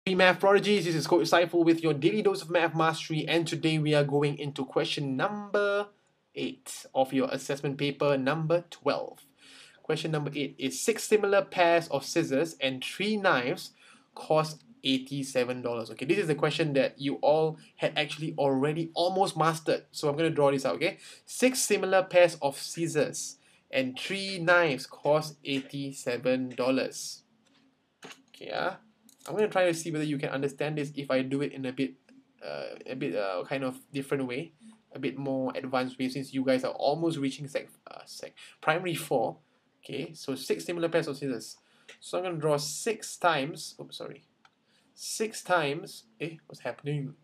Hey Math Prodigies, this is Coach Saiful with your daily dose of math mastery, and today we are going into question number 8 of your assessment paper number 12. Question number 8 is 6 similar pairs of scissors and 3 knives cost $87. Okay, this is the question that you all had actually already almost mastered. So I'm going to draw this out, okay? 6 similar pairs of scissors and 3 knives cost $87. Okay, I'm going to try to see whether you can understand this if I do it in a bit kind of different way, a bit more advanced way, since you guys are almost reaching primary 4. Okay, so 6 similar pairs of scissors. So I'm going to draw 6 times, 6 times, what's happening?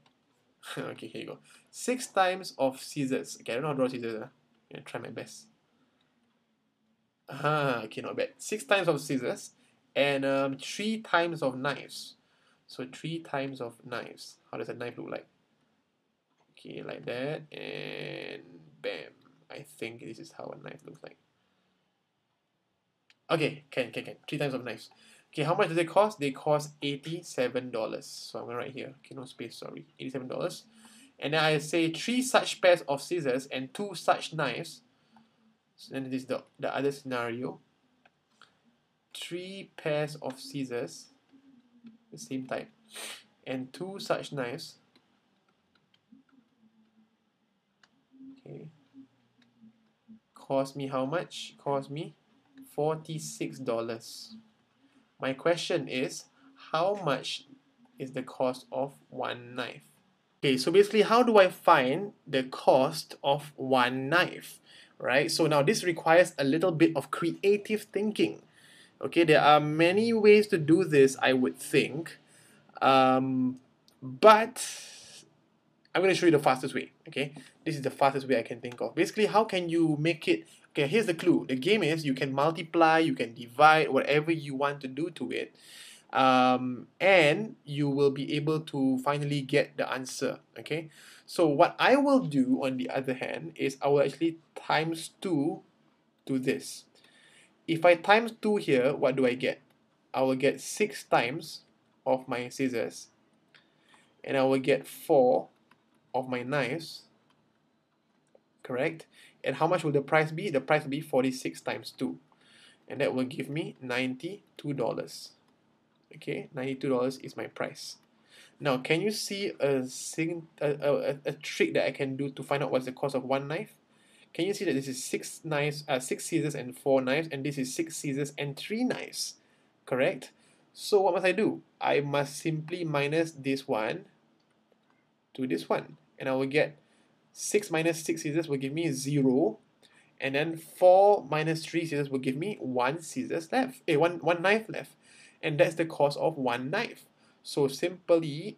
Okay, here you go. 6 times of scissors. Okay, I don't know how to draw scissors. I'm going to try my best. Okay, not bad. 6 times of scissors and 3 times of knives. So 3 times of knives. How does a knife look like? Okay, like that, and bam. I think this is how a knife looks like. Okay, can. 3 times of knives. Okay, how much do they cost? They cost $87. So I'm gonna write here. Okay, no space, sorry. $87. And then I say 3 such pairs of scissors and 2 such knives. So then this is the other scenario. 3 pairs of scissors, the same type, and 2 such knives. Okay, cost me how much? Cost me $46. My question is, how much is the cost of one knife? Okay, so basically, how do I find the cost of one knife? Right, so now this requires a little bit of creative thinking. Okay, there are many ways to do this, I would think, but I'm going to show you the fastest way. Okay, this is the fastest way I can think of. Basically, how can you make it? Okay, here's the clue. The game is you can multiply, you can divide, whatever you want to do to it, and you will be able to finally get the answer. Okay, so what I will do on the other hand is I will actually times 2 to this. If I times 2 here, what do I get? I will get 6 times of my scissors, and I will get 4 of my knives, correct? And how much will the price be? The price will be 46 times 2, and that will give me $92. Okay, $92 is my price. Now, can you see a trick that I can do to find out what's the cost of one knife? Can you see that this is 6 knives, 6 scissors and 4 knives, and this is 6 scissors and 3 knives, correct? So what must I do? I must simply minus this one to this one, and I will get 6 minus 6 scissors will give me 0, and then 4 minus 3 scissors will give me 1 scissors left, one knife left, and that's the cost of one knife. So simply,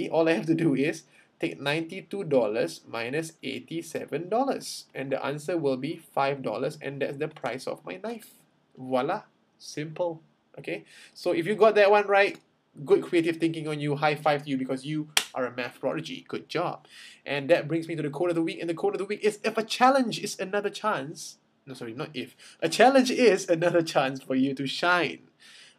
all I have to do is take $92 minus $87, and the answer will be $5, and that's the price of my knife. Voila, simple. Okay, so if you got that one right, good creative thinking on you. High five to you, because you are a math prodigy. Good job. And that brings me to the quote of the week, and the quote of the week is, if a challenge is another chance, no, sorry, not if, a challenge is another chance for you to shine.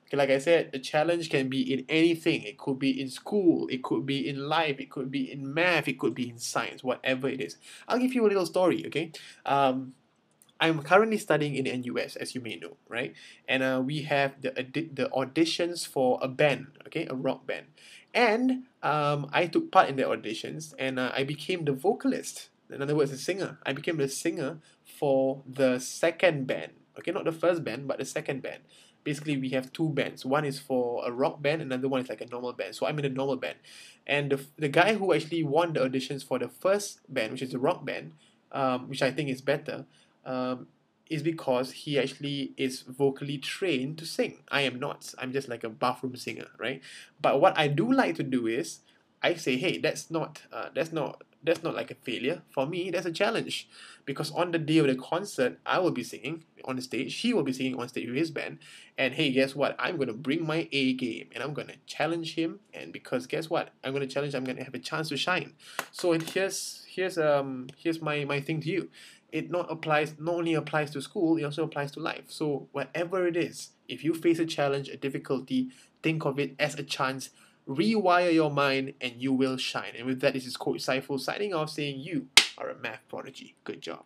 Okay, like I said, a challenge can be in anything. It could be in school, it could be in life, it could be in math, it could be in science, whatever it is. I'll give you a little story, okay? I'm currently studying in NUS, as you may know, right? And we have the auditions for a band, okay, a rock band. And I took part in the auditions, and I became the vocalist. In other words, a singer. I became the singer for the second band. Okay, not the first band, but the second band. Basically, we have 2 bands. One is for a rock band, another one is like a normal band. So I'm in a normal band. And the guy who actually won the auditions for the first band, which is the rock band, which I think is better, is because he actually is vocally trained to sing. I am not. I'm just like a bathroom singer, right? But what I do like to do is, I say, hey, that's not like a failure. For me, that's a challenge. Because on the day of the concert, I will be singing on the stage, he will be singing on stage with his band, and hey, guess what? I'm gonna bring my A game, and I'm gonna challenge him, and because guess what? I'm gonna have a chance to shine. So here's my thing to you. It not only applies to school, it also applies to life. So whatever it is, if you face a challenge, a difficulty, think of it as a chance, rewire your mind, and you will shine. And with that, this is Coach Saiful signing off saying you are a math prodigy. Good job.